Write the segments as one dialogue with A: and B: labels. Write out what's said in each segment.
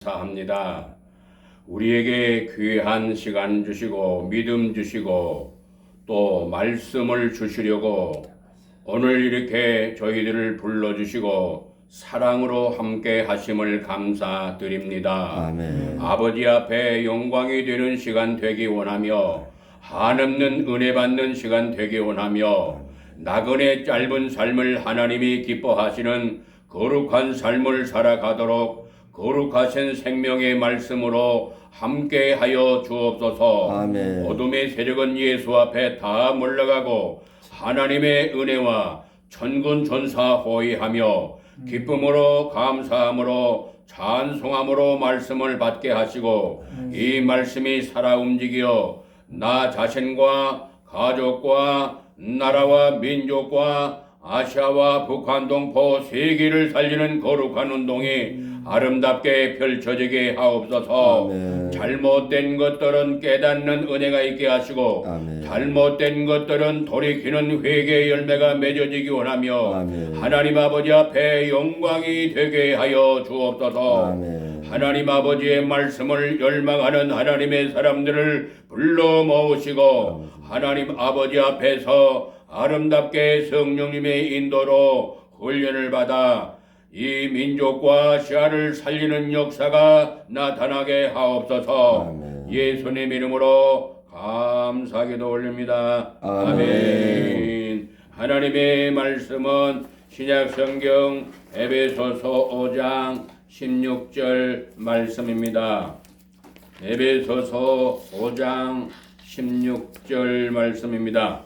A: 감사합니다. 우리에게 귀한 시간 주시고 믿음 주시고 또 말씀을 주시려고 오늘 이렇게 저희들을 불러주시고 사랑으로 함께 하심을 감사드립니다.
B: 아멘.
A: 아버지 앞에 영광이 되는 시간 되기 원하며 한없는 은혜 받는 시간 되기 원하며 나그네 짧은 삶을 하나님이 기뻐하시는 거룩한 삶을 살아가도록 거룩하신 생명의 말씀으로 함께하여 주옵소서.
B: 아멘.
A: 어둠의 세력은 예수 앞에 다 물러가고 하나님의 은혜와 천군 전사 호위하며 기쁨으로 감사함으로 찬송함으로 말씀을 받게 하시고 이 말씀이 살아 움직여 나 자신과 가족과 나라와 민족과 아시아와 북한 동포 세계를 살리는 거룩한 운동이 아름답게 펼쳐지게 하옵소서.
B: 아멘.
A: 잘못된 것들은 깨닫는 은혜가 있게 하시고
B: 아멘.
A: 잘못된 것들은 돌이키는 회개의 열매가 맺어지기 원하며
B: 아멘.
A: 하나님 아버지 앞에 영광이 되게 하여 주옵소서.
B: 아멘.
A: 하나님 아버지의 말씀을 열망하는 하나님의 사람들을 불러 모으시고 하나님 아버지 앞에서 아름답게 성령님의 인도로 훈련을 받아 이 민족과 시아를 살리는 역사가 나타나게 하옵소서.
B: 아멘.
A: 예수님 이름으로 감사기도 올립니다. 아멘. 하나님의 말씀은 신약성경 에베소서 5장 16절 말씀입니다. 에베소서 5장 16절 말씀입니다.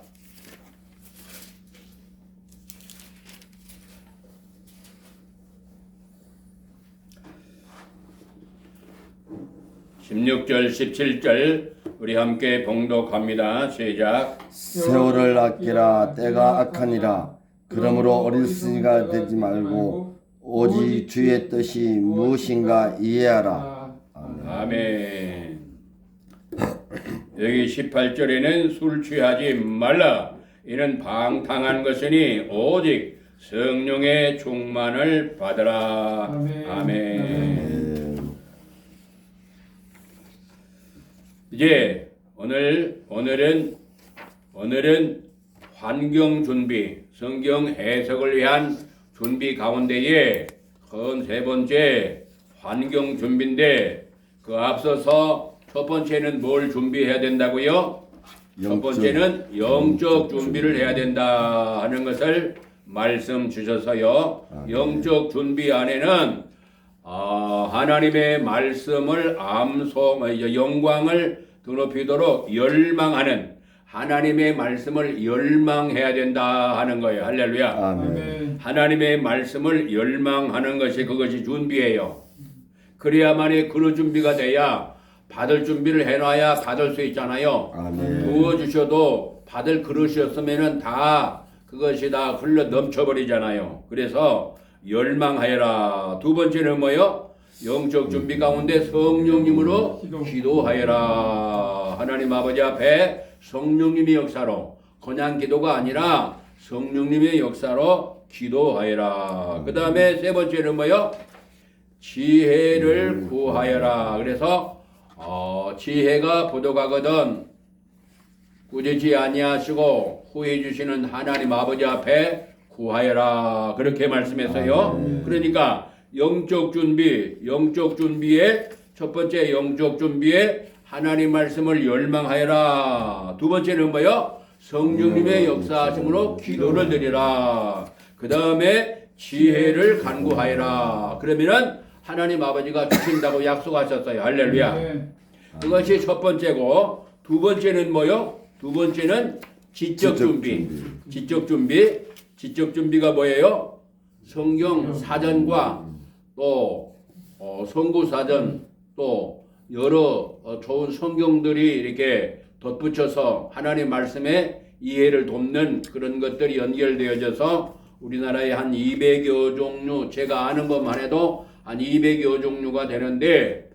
A: (16절) (17절) 우리 함께 봉독합니다. 시작.
B: 세월을 아끼라 때가 악하니라. 그러므로 어리석이가 되지 말고 오직 주의 뜻이 무엇인가 이해하라.
A: 아멘. 여기 18절에는 술 취하지 말라. 이는 방탕한 것이니 오직 성령의 충만을 받으라. 아멘. 이제 오늘은 환경 준비, 성경 해석을 위한 준비 가운데에 큰 세 번째 환경 준비인데 그 앞서서 첫 번째는 뭘 준비해야 된다고요? 첫 번째는 영적 준비를 해야 된다 하는 것을 말씀 주셔서요. 영적 준비 안에는 하나님의 말씀을 영광을 드높이도록 열망하는 하나님의 말씀을 열망해야 된다 하는 거예요. 할렐루야.
B: 아멘.
A: 하나님의 말씀을 열망하는 것이 그것이 준비예요. 그래야만이 그런 준비가 돼야 받을 준비를 해놔야 받을 수 있잖아요.
B: 아멘.
A: 부어주셔도 받을 그릇이었으면은 다 그것이 다 흘러 넘쳐버리잖아요. 그래서 열망하여라. 두 번째는 뭐요? 영적 준비 가운데 성령님으로 기도하여라. 하나님 아버지 앞에 성령님의 역사로 그냥 기도가 아니라 성령님의 역사로 기도하여라. 그 다음에 세 번째는 뭐요? 지혜를 구하여라. 그래서 지혜가 부족하거든 꾸짖지 아니하시고 후해 주시는 하나님 아버지 앞에 구하여라. 그렇게 말씀했어요. 그러니까 영적 준비의 첫 번째 영적 준비에 하나님 말씀을 열망하여라. 두 번째는 뭐요? 성령님의 역사하심으로 기도를 드리라. 그 다음에 지혜를 간구하여라. 그러면은 하나님 아버지가 주신다고 약속하셨어요. 할렐루야. 그것이 첫 번째고 두 번째는 뭐요? 두 번째는 지적 준비. 지적 준비가 뭐예요? 성경 사전과 또 선구 사전 또 여러 좋은 성경들이 이렇게 덧붙여서 하나님 말씀의 이해를 돕는 그런 것들이 연결되어져서 우리나라에 한 200여 종류, 제가 아는 것만 해도 한 200여 종류가 되는데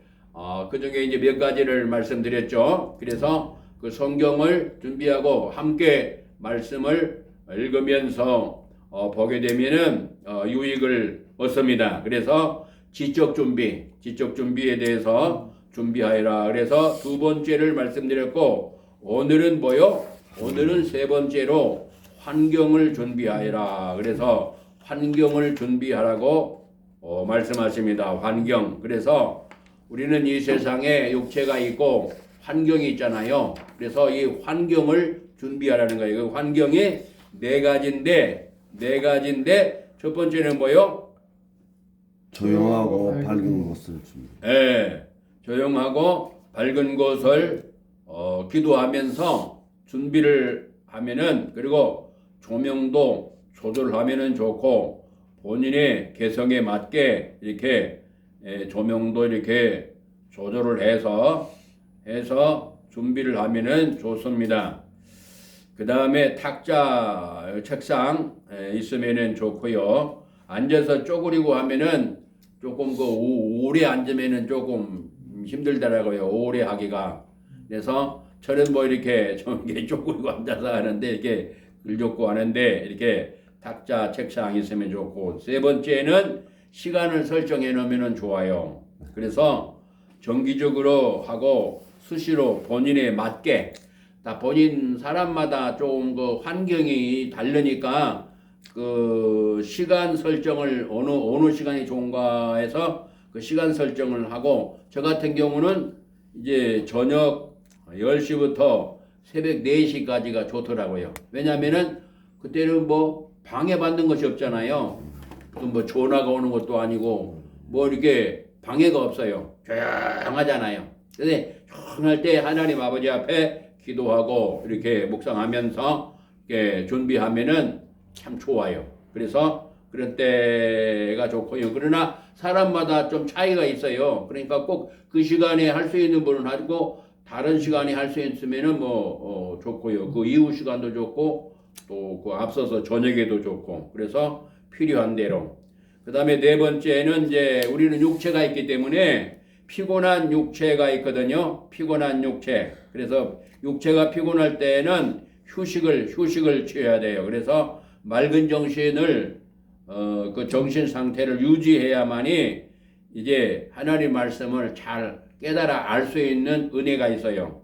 A: 그 중에 이제 몇 가지를 말씀드렸죠. 그래서 그 성경을 준비하고 함께 말씀을 읽으면서 보게 되면은 유익을 얻습니다. 그래서 지적 준비에 대해서 준비하여라. 그래서 두 번째를 말씀드렸고 오늘은 뭐요? 오늘은 세 번째로 환경을 준비하여라. 그래서 환경을 준비하라고 말씀하십니다. 환경. 그래서 우리는 이 세상에 육체가 있고 환경이 있잖아요. 그래서 이 환경을 준비하라는 거예요. 그 환경이 네 가지인데 첫 번째는 뭐요?
B: 조용하고 밝은 곳을 준비.
A: 예, 조용하고 밝은 곳을 기도하면서 준비를 하면은 그리고 조명도 조절하면은 좋고 본인의 개성에 맞게 이렇게 조명도 이렇게 조절을 해서 준비를 하면은 좋습니다. 그 다음에 탁자, 책상 있으면은 좋고요. 앉아서 쪼그리고 하면은 조금 오래 앉으면은 조금 힘들더라고요. 오래 하기가. 그래서 저는 뭐 이렇게 좀 쪼그리고 앉아서 하는데 이렇게 글좋고 하는데 이렇게 탁자, 책상 있으면 좋고 세 번째는 시간을 설정해 놓으면 좋아요. 그래서 정기적으로 하고 수시로 본인에 맞게 다 본인 사람마다 조금 그 환경이 다르니까 그 시간 설정을 어느 시간이 좋은가 해서 그 시간 설정을 하고 저 같은 경우는 이제 저녁 10시부터 새벽 4시까지가 좋더라고요. 왜냐면은 그때는 뭐 방해받는 것이 없잖아요. 또 뭐 전화가 오는 것도 아니고 뭐 이렇게 방해가 없어요. 조용하잖아요. 근데 조용할 때 하나님 아버지 앞에 기도하고 이렇게 묵상하면서 이렇게 준비하면은 참 좋아요. 그래서 그런 때가 좋고요. 그러나 사람마다 좀 차이가 있어요. 그러니까 꼭 그 시간에 할 수 있는 분은 하고 다른 시간에 할 수 있으면은 뭐 좋고요. 그 이후 시간도 좋고 또 그 앞서서 저녁에도 좋고 그래서 필요한 대로. 그 다음에 네 번째는 이제 우리는 육체가 있기 때문에 피곤한 육체가 있거든요. 피곤한 육체. 그래서 육체가 피곤할 때는 휴식을 취해야 돼요. 그래서 맑은 정신을 그 정신 상태를 유지해야만이 이제 하나님 말씀을 잘 깨달아 알 수 있는 은혜가 있어요.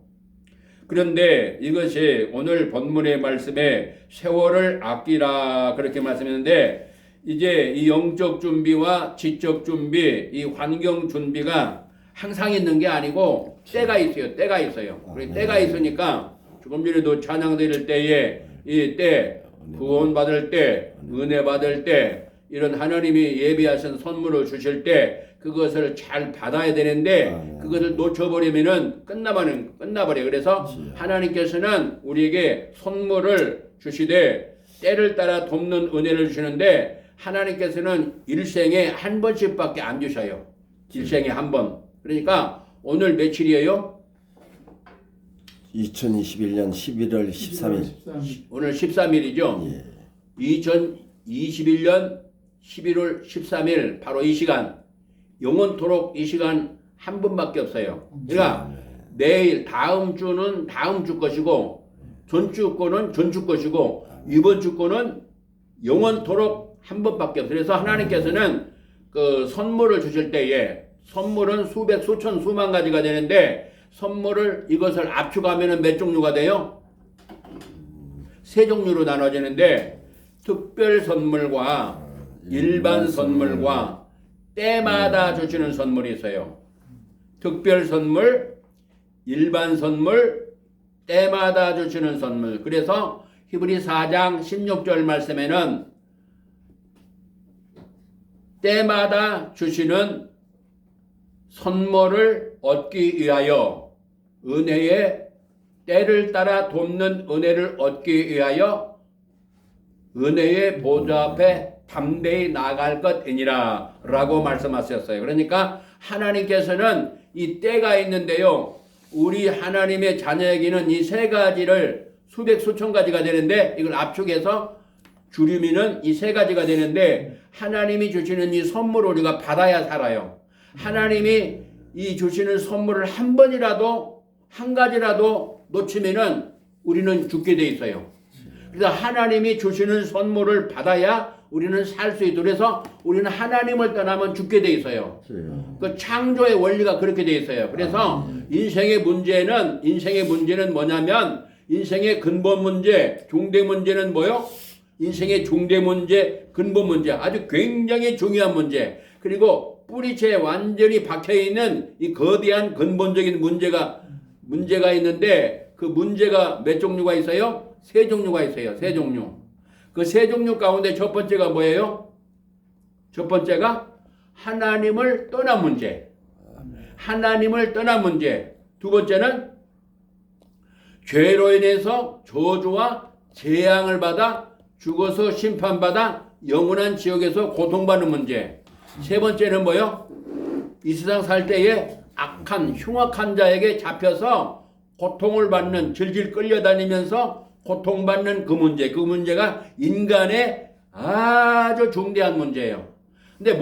A: 그런데 이것이 오늘 본문의 말씀에 세월을 아끼라 그렇게 말씀했는데 이제 이 영적 준비와 지적 준비, 이 환경 준비가 항상 있는 게 아니고 때가 있어요. 때가 있어요. 때가 있으니까 조금 전에도 찬양 드릴 때에 이 때, 구원 받을 때, 은혜 받을 때 이런 하나님이 예비하신 선물을 주실 때 그것을 잘 받아야 되는데 그것을 놓쳐버리면은 끝나버려요. 그래서 하나님께서는 우리에게 선물을 주시되 때를 따라 돕는 은혜를 주시는데 하나님께서는 일생에 한 번씩밖에 안 주셔요. 일생에 한 번. 그러니까 오늘 며칠이에요?
B: 2021년 11월 13일.
A: 오늘 13일이죠.
B: 예.
A: 2021년 11월 13일 바로 이 시간 영원토록 이 시간 한 번밖에 없어요. 그러니까 내일 다음 주는 다음 주 것이고 전주 거는 전주 것이고 이번 주 거는 영원토록 한 번밖에 없어요. 그래서 하나님께서는 그 선물을 주실 때에 선물은 수백 수천 수만 가지가 되는데 선물을 이것을 압축하면은 몇 종류가 돼요? 세 종류로 나눠지는데 특별 선물과 일반 선물과 때마다 주시는 선물이 있어요. 특별 선물, 일반 선물, 때마다 주시는 선물. 그래서 히브리 4장 16절 말씀에는 때마다 주시는 선물을 얻기 위하여 은혜의 때를 따라 돕는 은혜를 얻기 위하여 은혜의 보좌 앞에 담대히 나아갈 것이니라 라고 말씀하셨어요. 그러니까 하나님께서는 이 때가 있는데요. 우리 하나님의 자녀에게는 이 세 가지를 수백 수천 가지가 되는데 이걸 압축해서 줄이면은 이 세 가지가 되는데 하나님이 주시는 이 선물을 우리가 받아야 살아요. 하나님이 이 주시는 선물을 한 번이라도 한 가지라도 놓치면은 우리는 죽게 돼 있어요. 그래서 하나님이 주시는 선물을 받아야 우리는 살 수 있도록 그래서 우리는 하나님을 떠나면 죽게 돼 있어요. 그 창조의 원리가 그렇게 돼 있어요. 그래서 인생의 문제는 뭐냐면 인생의 근본 문제, 중대 문제는 뭐요? 인생의 중대 문제, 근본 문제, 아주 굉장히 중요한 문제. 그리고 뿌리채에 완전히 박혀 있는 이 거대한 근본적인 문제가 있는데 그 문제가 몇 종류가 있어요? 세 종류가 있어요. 세 종류. 그 세 종류 가운데 첫 번째가 뭐예요? 첫 번째가 하나님을 떠난 문제. 하나님을 떠난 문제. 두 번째는 죄로 인해서 저주와 재앙을 받아 죽어서 심판받아 영원한 지옥에서 고통받는 문제. 세 번째는 뭐요? 이 세상 살 때에 악한 흉악한 자에게 잡혀서 고통을 받는 질질 끌려다니면서 고통받는 그 문제. 그 문제가 인간의 아주 중대한 문제예요. 근데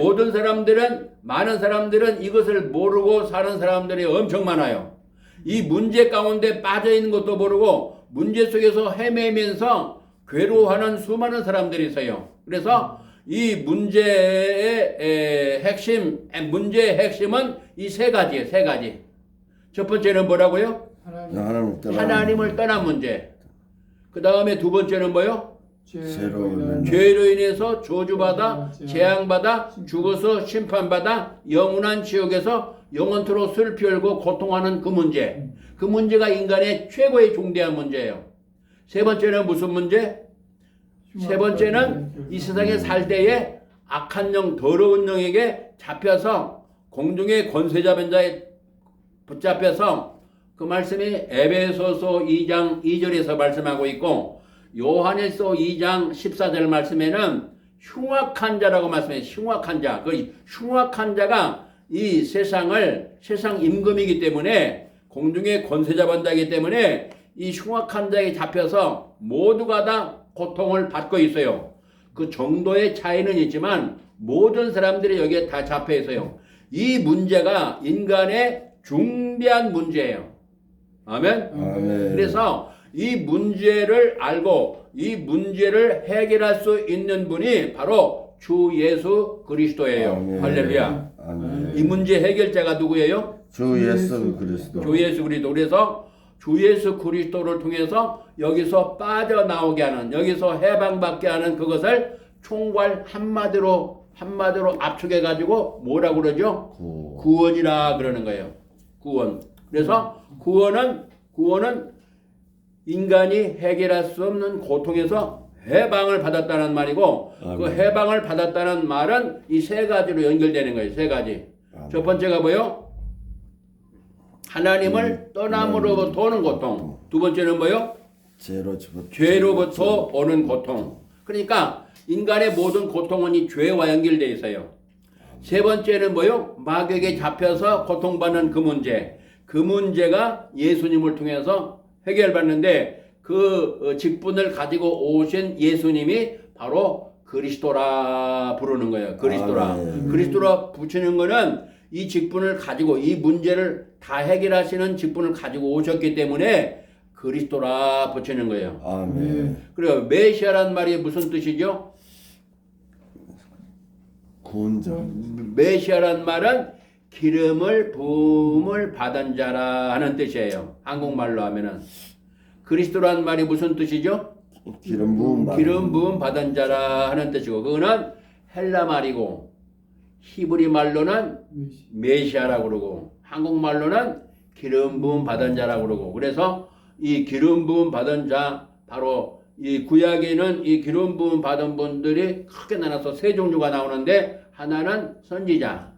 A: 많은 사람들은 이것을 모르고 사는 사람들이 엄청 많아요. 이 문제 가운데 빠져 있는 것도 모르고 문제 속에서 헤매면서 괴로워하는 수많은 사람들이 있어요. 그래서 이 문제의 핵심은 이 세 가지예요. 세 가지. 첫 번째는 뭐라고요? 하나님을 떠난 문제. 그 다음에 두 번째는 뭐요? 죄로 인해서 저주받아 재앙받아 죽어서 심판받아 영원한 지옥에서 영원토록 슬피 울고 고통하는 그 문제. 그 문제가 인간의 최고의 중대한 문제예요. 세 번째는 무슨 문제? 세 번째는 이 세상에 살 때에 악한 영, 더러운 영에게 잡혀서 공중의 권세자 자에 붙잡혀서 그 말씀이 에베소서 2장 2절에서 말씀하고 있고 요한일서 2장 14절 말씀에는 흉악한 자라고 말씀해요. 흉악한 자. 그 흉악한 자가 이 세상 임금이기 때문에 공중의 권세자 자이기 때문에 이 흉악한 자에 잡혀서 모두가 다 고통을 받고 있어요. 그 정도의 차이는 있지만 모든 사람들이 여기에 다 잡혀 있어요. 이 문제가 인간의 중대한 문제예요. 아멘? 그래서 이 문제를 알고 이 문제를 해결할 수 있는 분이 바로 주 예수 그리스도예요. 할렐루야. 이 문제 해결자가 누구예요?
B: 주 예수 그리스도.
A: 주 예수 그리스도. 그래서 주 예수 그리스도를 통해서 여기서 빠져나오게 하는, 여기서 해방받게 하는 그것을 총괄 한마디로 압축해 가지고 뭐라고 그러죠? 구원이라 그러는 거예요. 구원. 그래서 구원은 인간이 해결할 수 없는 고통에서 해방을 받았다는 말이고 그 해방을 받았다는 말은 이 세 가지로 연결되는 거예요. 세 가지. 첫 번째가 뭐요? 하나님을 떠남으로부터 오는 고통. 두 번째는 뭐요? 죄로부터 오는 고통. 그러니까 인간의 모든 고통은 이 죄와 연결되어 있어요. 세 번째는 뭐요? 마귀에게 잡혀서 고통받는 그 문제. 그 문제가 예수님을 통해서 해결받는데 그 직분을 가지고 오신 예수님이 바로 그리스도라 부르는 거예요. 그리스도라. 그리스도라 붙이는 거는 이 직분을 가지고 이 문제를 다 해결하시는 직분을 가지고 오셨기 때문에 그리스도라 붙이는 거예요. 그래요. 메시아란 말이 무슨 뜻이죠?
B: 구원자.
A: 메시아란 말은 기름을 부음을 받은 자라 하는 뜻이에요. 한국말로 하면은. 그리스도란 말이 무슨 뜻이죠?
B: 기름 부음
A: 받은 자라 하는 뜻이고 그거는 헬라 말이고 히브리 말로는 메시아라고 그러고 한국말로는 기름 부음 받은 자라고 그러고 그래서 이 기름 부음 받은 자 바로 이 구약에는 이 기름 부음 받은 분들이 크게 나눠서 세 종류가 나오는데 하나는 선지자,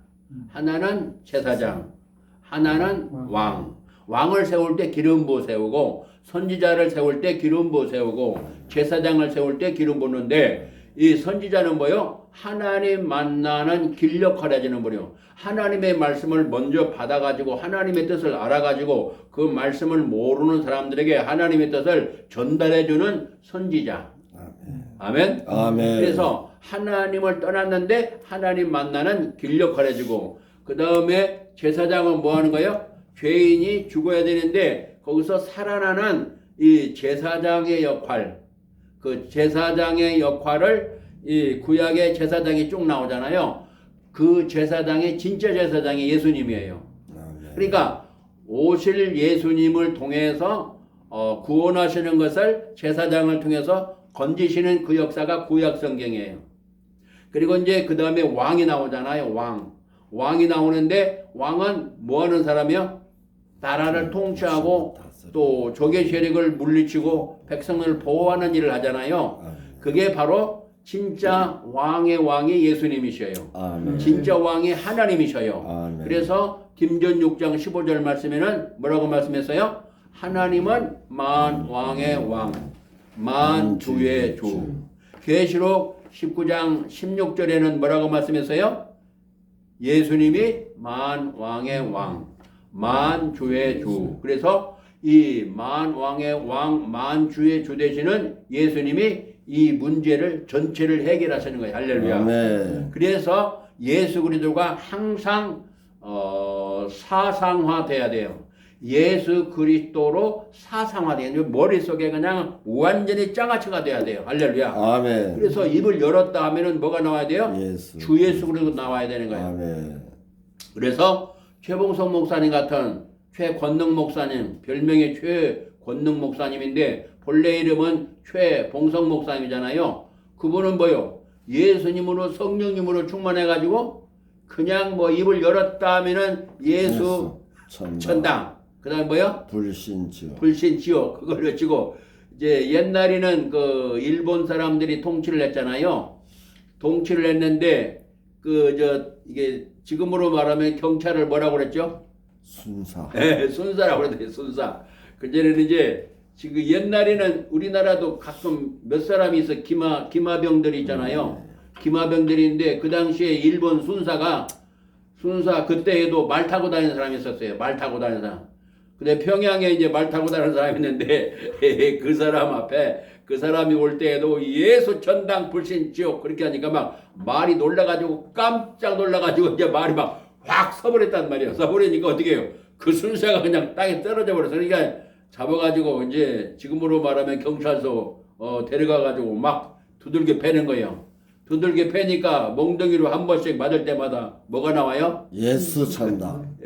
A: 하나는 제사장, 하나는 왕. 왕을 세울 때 기름 부어 세우고 선지자를 세울 때 기름 부어 세우고 제사장을 세울 때 기름 부는데 이 선지자는 뭐요? 하나님 만나는 길 역할을 해주는 분이요. 하나님의 말씀을 먼저 받아가지고 하나님의 뜻을 알아가지고 그 말씀을 모르는 사람들에게 하나님의 뜻을 전달해주는 선지자. 아멘. 그래서 하나님을 떠났는데 하나님 만나는 길 역할을 해주고 그 다음에 제사장은 뭐 하는 거예요? 죄인이 죽어야 되는데 거기서 살아나는 이 제사장의 역할, 그 제사장의 역할을 이 구약의 제사장이 쭉 나오잖아요. 그 제사장이 진짜 제사장이 예수님이에요. 그러니까 오실 예수님을 통해서 구원하시는 것을 제사장을 통해서 건지시는 그 역사가 구약 성경이에요. 그리고 이제 그 다음에 왕이 나오잖아요. 왕이 나오는데 왕은 뭐 하는 사람이요? 나라를 통치하고 또 적의 세력을 물리치고 백성을 보호하는 일을 하잖아요. 그게 바로 진짜 왕의 왕이 예수님이셔요.
B: 아멘.
A: 진짜 왕이 하나님이셔요.
B: 아멘.
A: 그래서 김전 6장 15절 말씀에는 뭐라고 말씀했어요? 하나님은 만왕의 왕, 만주의 주. 계시록 19장 16절에는 뭐라고 말씀했어요? 예수님이 만왕의 왕, 만주의 주. 그래서 이 만왕의 왕, 만주의 주 되시는 예수님이 이 문제를 전체를 해결하시는 거예요. 할렐루야.
B: 아멘.
A: 그래서 예수 그리스도가 항상 사상화돼야 돼요. 예수 그리스도로 사상화돼야 돼요. 머릿속에 그냥 완전히 장아찌가 돼야 돼요. 할렐루야.
B: 아멘.
A: 그래서 입을 열었다 하면은 뭐가 나와야 돼요?
B: 예수.
A: 주 예수 그리스도 나와야 되는 거예요.
B: 아멘.
A: 그래서 최봉성 목사님 같은 최권능 목사님, 별명이 최권능 목사님인데 본래 이름은 최봉성 목사님이잖아요. 그분은 뭐요? 예수님으로 성령님으로 충만해가지고 그냥 뭐 입을 열었다 하면은 예수 천당. 그 다음에 뭐요?
B: 불신지옥.
A: 불신지옥. 그걸 외치고 이제 옛날에는 그 일본 사람들이 통치를 했잖아요. 통치를 했는데 이게 지금으로 말하면 경찰을 뭐라고 그랬죠?
B: 순사.
A: 네, 순사라고 그랬어요. 순사. 그전에는 이제 지금 옛날에는 우리나라도 가끔 몇 사람이 있어 기마병들이 있잖아요. 기마병들인데 그 당시에 일본 순사 그때에도 말 타고 다니는 사람이 있었어요. 말 타고 다니는 사람. 근데 평양에 이제 말 타고 다니는 사람이 있는데 그 사람 앞에 그 사람이 올 때에도 예수 천당 불신 지옥 그렇게 하니까 막 말이 놀라가지고 깜짝 놀라가지고 이제 말이 막 확 서버렸단 말이에요. 서버리니까 어떻게 해요? 그 순사가 그냥 땅에 떨어져 버렸어. 그러니까 잡아가지고 이제 지금으로 말하면 경찰서 데려가가지고 막 두들겨 패는 거예요. 두들겨 패니까 몽둥이로 한 번씩 맞을 때마다 뭐가 나와요?
B: 예수 천당.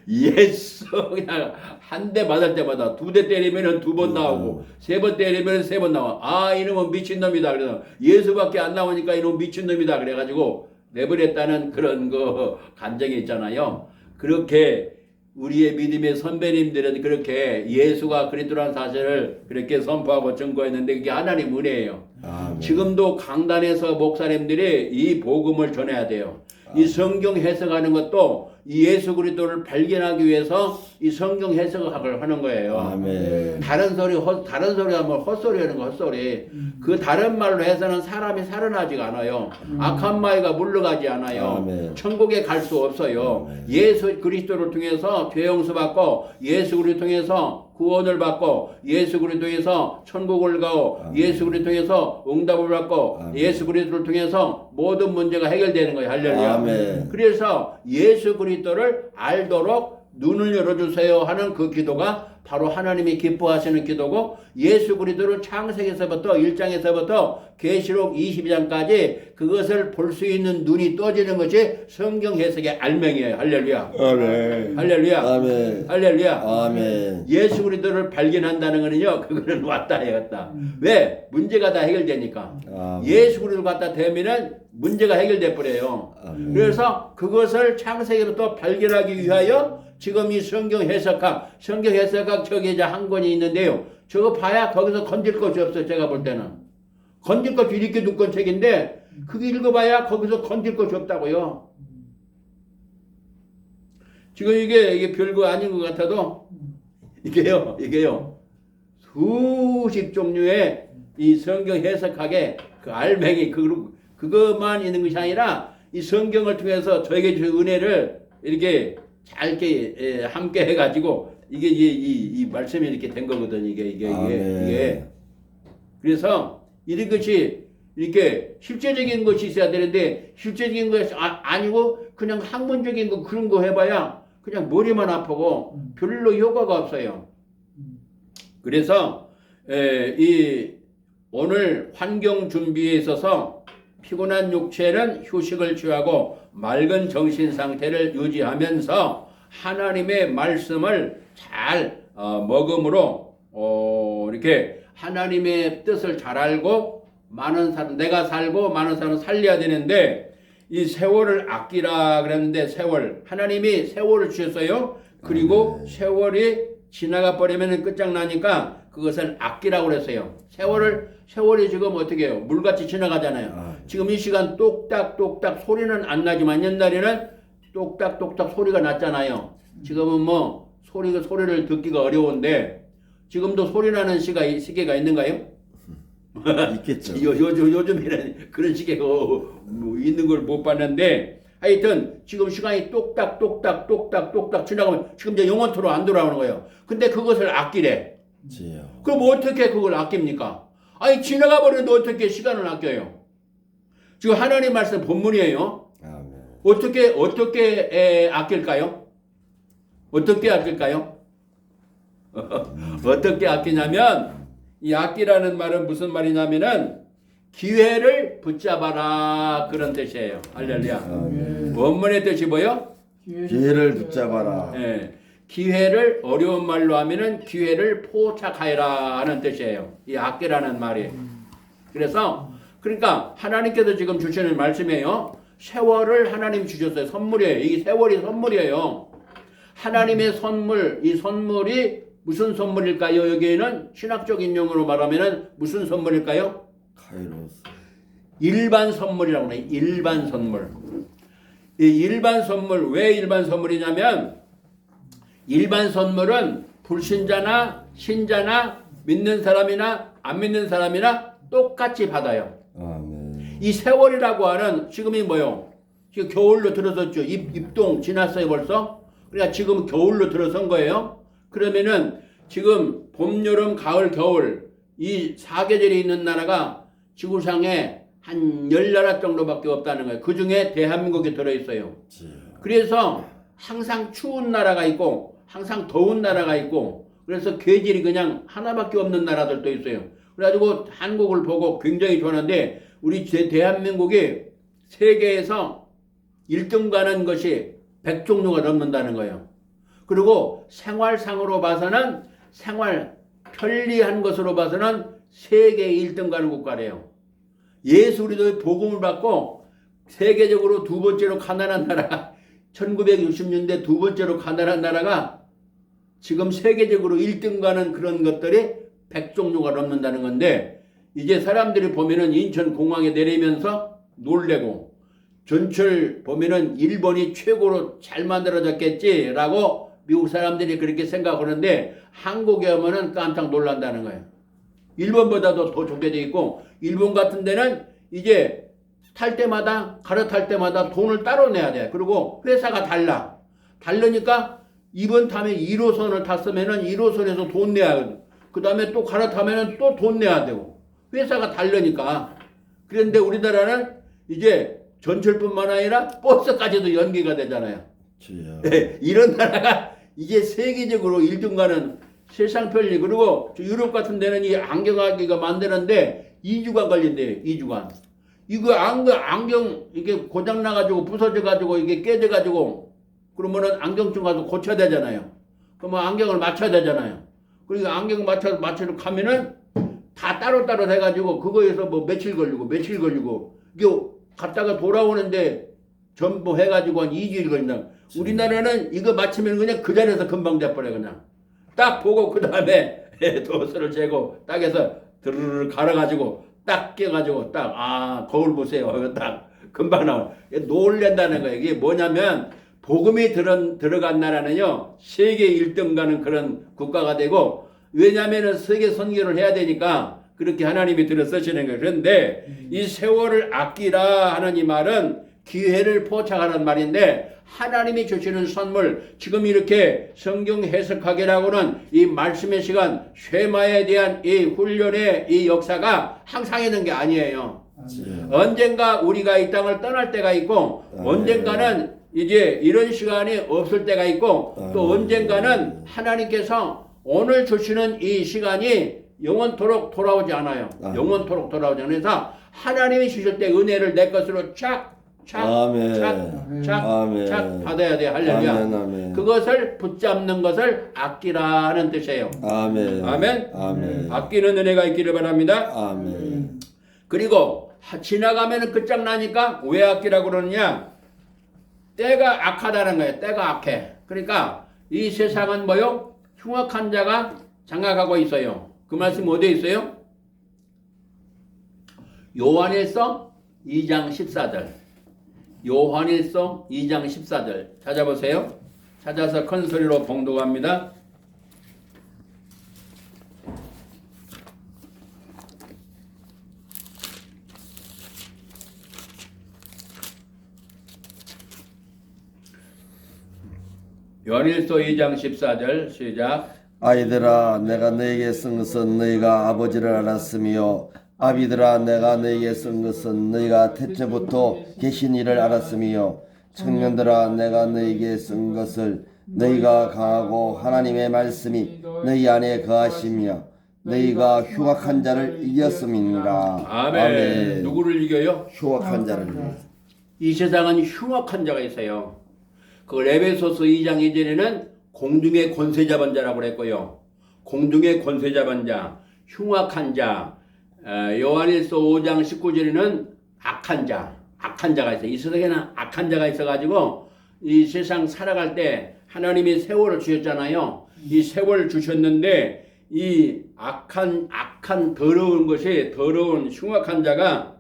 A: 예수 그냥 한 대 맞을 때마다 두 대 때리면은 두 번 나오고 세 번 때리면은 세 번 나와. 아 이놈은 미친놈이다. 그래서 예수밖에 안 나오니까 이놈 미친놈이다. 그래가지고 내버렸다는 그런 그 감정이 있잖아요. 그렇게 우리의 믿음의 선배님들은 그렇게 예수가 그리스도라는 사실을 그렇게 선포하고 증거했는데 그게 하나님 은혜예요.
B: 아멘.
A: 지금도 강단에서 목사님들이 이 복음을 전해야 돼요. 이 성경 해석하는 것도 이 예수 그리스도를 발견하기 위해서 이 성경 해석을 하는 거예요.
B: 아멘.
A: 다른 소리 하면 헛소리 하는 거 헛소리. 그 다른 말로 해서는 사람이 살아나지가 않아요. 악한 마귀가 물러가지 않아요.
B: 아멘.
A: 천국에 갈 수 없어요.
B: 아멘.
A: 예수 그리스도를 통해서 죄 용서 받고 예수 그리스도를 통해서 구원을 받고 예수 그리스도에서 천국을 가고 예수 그리스도를 통해서 응답을 받고 예수 그리스도를 통해서 모든 문제가 해결되는 거예요. 할렐루야.
B: 아멘.
A: 그래서 예수 그리스도를 알도록 눈을 열어주세요 하는 그 기도가 바로 하나님이 기뻐하시는 기도고 예수 그리스도를 창세기에서부터 1장에서부터 계시록 22장까지 그것을 볼 수 있는 눈이 떠지는 것이 성경 해석의 알맹이에요. 할렐루야.
B: 아멘.
A: 할렐루야.
B: 아멘.
A: 할렐루야.
B: 아멘.
A: 예수 그리스도를 발견한다는 거는요. 그거는 왔다 해갔다. 왜? 문제가 다 해결되니까.
B: 아멘.
A: 예수 그리스도를 갖다 대면은 문제가 해결돼 버려요.
B: 아멘.
A: 그래서 그것을 창세기부터 발견하기 위하여 지금 이 성경 해석학 저기 이제 한 권이 있는데요. 저거 봐야 거기서 건질 것이 없어요. 제가 볼 때는. 건질 것이 이렇게 두꺼운 책인데 그게 읽어봐야 거기서 건질 것이 없다고요. 지금 이게 별거 아닌 것 같아도 이게요. 수십 종류의 이 성경 해석학의 그 알맹이 그것만 있는 것이 아니라 이 성경을 통해서 저에게 주신 은혜를 이렇게 잘 이렇게 함께 해가지고 이게 이 말씀이 이렇게 된 거거든. 이게. 그래서 이런 것이 이렇게 실제적인 것이 있어야 되는데 실제적인 것이 아니고 그냥 학문적인 거 그런 거 해봐야 그냥 머리만 아프고 별로 효과가 없어요. 그래서 이 오늘 환경 준비에 있어서 피곤한 육체는 휴식을 취하고 맑은 정신 상태를 유지하면서 하나님의 말씀을 잘 먹음으로 이렇게 하나님의 뜻을 잘 알고 많은 사람 내가 살고 많은 사람을 살려야 되는데 이 세월을 아끼라 그랬는데 세월 하나님이 세월을 주셨어요. 그리고 세월이 지나가 버리면 끝장나니까 그것을 아끼라고 그랬어요. 세월이 지금 어떻게 해요? 물같이 지나가잖아요. 지금 이 시간 똑딱똑딱 소리는 안 나지만 옛날에는 똑딱똑딱 소리가 났잖아요. 지금은 뭐 소리를 듣기가 어려운데 지금도 소리 나는 시계가 있는가요?
B: 있겠죠.
A: 요즘에는 그런 시계가 있는 걸 못 봤는데 하여튼 지금 시간이 똑딱똑딱 지나가면 지금 이제 영원토록 안 돌아오는 거예요. 근데 그것을 아끼래. 그럼 어떻게 그걸 아낍니까? 아니 지나가 버리는데 어떻게 시간을 아껴요? 지금 하나님 말씀 본문이에요. 어떻게 아낄까요? 어떻게 아낄까요? 어떻게 아끼냐면 이 아끼라는 말은 무슨 말이냐면은 기회를 붙잡아라 그런 뜻이에요. 할렐루야. 원문의 뜻이 뭐요?
B: 기회를 붙잡아라.
A: 네. 기회를 어려운 말로 하면은 기회를 포착하여라 하는 뜻이에요. 이 아끼라는 말이. 그래서 그러니까 하나님께서 지금 주시는 말씀이에요. 세월을 하나님 주셨어요. 선물이에요. 이 세월이 선물이에요. 하나님의 선물, 이 선물이 무슨 선물일까요? 여기에는 신학적인 용어로 말하면은 무슨 선물일까요?
B: 카이로스.
A: 일반 선물이라고 해요. 일반 선물. 이 일반 선물, 왜 일반 선물이냐면 일반 선물은 불신자나 신자나 믿는 사람이나 안 믿는 사람이나 똑같이 받아요. 이 세월이라고 하는 지금이 뭐요? 지금 겨울로 들어섰죠. 입동 지났어요 벌써. 그러니까 지금 겨울로 들어선 거예요. 그러면은 지금 봄, 여름, 가을, 겨울 이 4계절이 있는 나라가 지구상에 한 10나라 정도밖에 없다는 거예요. 그 중에 대한민국이 들어있어요. 그래서 항상 추운 나라가 있고 항상 더운 나라가 있고 그래서 계절이 그냥 하나밖에 없는 나라들도 있어요. 그래가지고 한국을 보고 굉장히 좋아하는데 우리 대한민국이 세계에서 1등 가는 것이 100종류가 넘는다는 거예요. 그리고 생활상으로 봐서는 생활 편리한 것으로 봐서는 세계 1등 가는 국가래요. 예수리도 복음을 받고 세계적으로 두 번째로 가난한 나라가 1960년대 두 번째로 가난한 나라가 지금 세계적으로 1등 가는 그런 것들이 100종류가 넘는다는 건데 이제 사람들이 보면은 인천공항에 내리면서 놀래고 전철 보면은 일본이 최고로 잘 만들어졌겠지라고 미국 사람들이 그렇게 생각하는데 한국에 오면은 깜짝 놀란다는 거예요. 일본보다도 더 좋게 돼 있고 일본 같은 데는 이제 탈 때마다 갈아탈 때마다 돈을 따로 내야 돼. 그리고 회사가 다르니까 이번 탐에 1호선을 탔으면은 1호선에서 돈 내야 하거든. 그 다음에 또 갈아타면은 또 돈 내야 되고 회사가 다르니까. 그런데 우리나라는 이제 전철뿐만 아니라 버스까지도 연계가 되잖아요. 네, 이런 나라가 이제 세계적으로 1등 가는 세상 편리. 그리고 유럽 같은 데는 이 안경하기가 만드는데 2주간 걸린대요. 2주간. 이거 안경 이게 고장 나가지고 부서져가지고 이게 깨져가지고 그러면은 안경점 가서 고쳐야 되잖아요. 그러면 안경을 맞춰야 되잖아요. 그리고 안경 맞춰서 가면은 다 따로따로 돼가지고 그거에서 뭐 며칠 걸리고 이게 갔다가 돌아오는데 전부 해가지고 한 2주일 걸린다. 우리나라는 이거 맞추면 그냥 그 자리에서 금방 돼버려 그냥. 딱 보고 그 다음에 도수를 재고 딱 해서 드르르 갈아가지고 딱 깨가지고 거울 보세요. 딱 금방 나와. 놀랜다는 거예요. 이게 뭐냐면 복음이 들어간 나라는요 세계 1등 가는 그런 국가가 되고 왜냐면은 세계 선교를 해야 되니까 그렇게 하나님이 들어 쓰시는 거예요. 그런데 이 세월을 아끼라 하는 이 말은 기회를 포착하는 말인데 하나님이 주시는 선물 지금 이렇게 성경 해석하기라고는 이 말씀의 시간 쉐마에 대한 이 훈련의 이 역사가 항상 있는 게 아니에요. 언젠가 우리가 이 땅을 떠날 때가 있고 언젠가는 이제 이런 시간이 없을 때가 있고 또 언젠가는 하나님께서 오늘 주시는 이 시간이 영원토록 돌아오지 않아요.
B: 아.
A: 영원토록 돌아오지 않아요. 그래서 하나님이 주실 때 은혜를 내 것으로
B: 아멘. 아멘.
A: 착 받아야 돼. 할렐루야.
B: 아멘, 아멘.
A: 그것을 붙잡는 것을 아끼라는 뜻이에요.
B: 아멘.
A: 아멘.
B: 아멘.
A: 아끼는 은혜가 있기를 바랍니다.
B: 아멘.
A: 그리고 지나가면 끝장나니까 왜 아끼라고 그러느냐? 때가 악하다는 거예요. 때가 악해. 그러니까 이 세상은 뭐요? 흉악한 자가 장악하고 있어요. 그 말씀 어디에 있어요? 요한일서 2장 14절. 요한일서 2장 14절 찾아보세요. 찾아서 큰 소리로 봉독합니다. 요한일서 2장 14절 시작.
B: 아이들아 내가 너에게 쓴 것은 너희가 아버지를 알았으며 아비들아 내가 너에게 쓴 것은 너희가 태초부터 계신 이를 알았으며 청년들아 내가 너에게 쓴 것을 너희가 강하고 하나님의 말씀이 너희 안에 거하시며 너희가 흉악한 자를 이겼음이니라.
A: 아멘. 누구를 이겨요?
B: 흉악한 자를.
A: 이 세상은 흉악한 자가 있어요. 그 에베소서 2장 2절에는 공중의 권세 잡은 자라고 그랬고요. 공중의 권세 잡은 자, 흉악한 자. 요한일서 5장 19절에는 악한 자가 있어요. 이 세상에는 악한 자가 있어가지고 이 세상 살아갈 때 하나님이 세월을 주셨잖아요. 이 세월을 주셨는데 이 악한 더러운 것이 더러운 흉악한 자가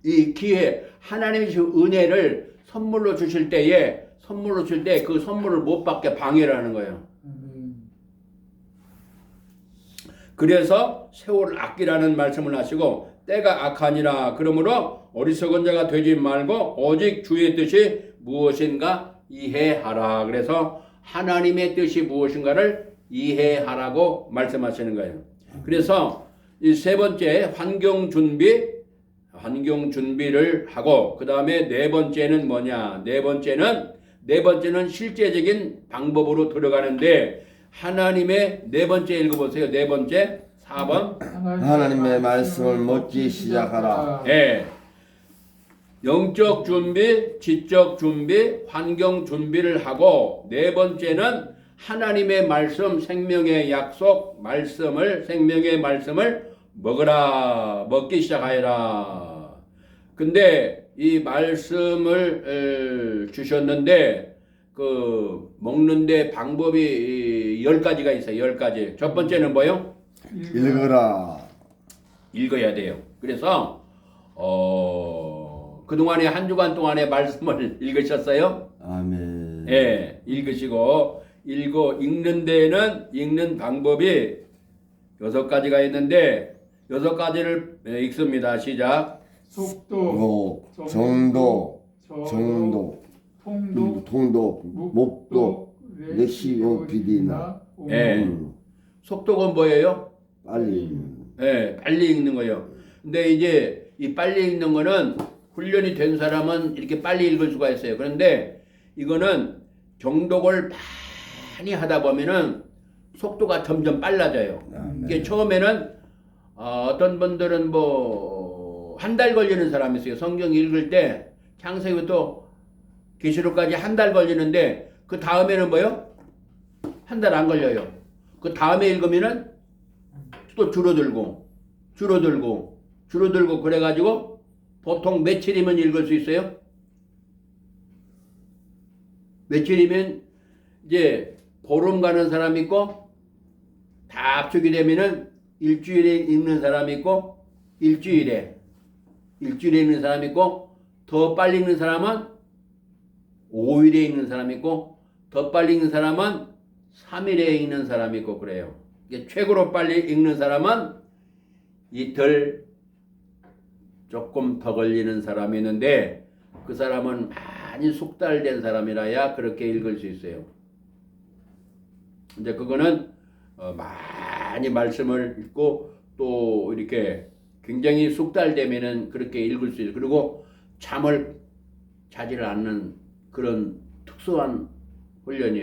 A: 이 기회 하나님이 주신 은혜를 선물로 주실 때 그 선물을 못 받게 방해를 하는 거예요. 그래서 세월을 아끼라는 말씀을 하시고 때가 악하니라. 그러므로 어리석은 자가 되지 말고 오직 주의 뜻이 무엇인가 이해하라. 그래서 하나님의 뜻이 무엇인가를 이해하라고 말씀하시는 거예요. 그래서 이 세 번째 환경 준비를 하고 그 다음에 네 번째는 뭐냐? 네 번째는 실제적인 방법으로 들어가는데 하나님의 네 번째 읽어보세요. 네 번째 4번
B: 하나님의 말씀을 묻기 시작하라.
A: 예. 영적 준비, 지적 준비, 환경 준비를 하고 네 번째는 하나님의 말씀, 생명의 약속, 생명의 말씀을 먹기 시작하여라. 근데 이 말씀을 주셨는데 그 먹는데 방법이 10가지가 있어요. 10가지. 첫 번째는 뭐요?
B: 읽으라.
A: 읽어야 돼요. 그래서 그동안에 한 주간 동안에 말씀을 읽으셨어요?
B: 아멘.
A: 예, 읽으시고 읽는 데에는 읽는 방법이 6가지가 있는데 6가지를 읽습니다. 시작.
C: 속도,
B: 정도, 통도, 목도, 레시오 비디나.
A: 예. 속도가 뭐예요?
B: 빨리.
A: 예, 빨리 읽는 거예요. 근데 이제 이 빨리 읽는 거는 훈련이 된 사람은 이렇게 빨리 읽을 수가 있어요. 그런데 이거는 정독을 많이 하다 보면은 속도가 점점 빨라져요. 이게 처음에는 어떤 분들은 뭐 한 달 걸리는 사람이 있어요. 성경 읽을 때 창세기부터 계시록까지 한 달 걸리는데 그 다음에는 뭐요? 한 달 안 걸려요. 그 다음에 읽으면은 또 줄어들고 그래가지고 보통 며칠이면 읽을 수 있어요? 며칠이면 이제 보름 가는 사람이 있고 다 합치게 되면은 일주일에 읽는 사람이 있고 일주일에 읽는 사람이 있고 더 빨리 읽는 사람은 5일에 읽는 사람이 있고 더 빨리 읽는 사람은 3일에 읽는 사람이 있고 그래요. 최고로 빨리 읽는 사람은 이틀 조금 더 걸리는 사람이 있는데 그 사람은 많이 숙달된 사람이라야 그렇게 읽을 수 있어요. 이제 그거는 많이 말씀을 읽고 또 이렇게 굉장히 숙달되면은 그렇게 읽을 수 있어요. 그리고 잠을 자지를 않는 그런 특수한 훈련이에요.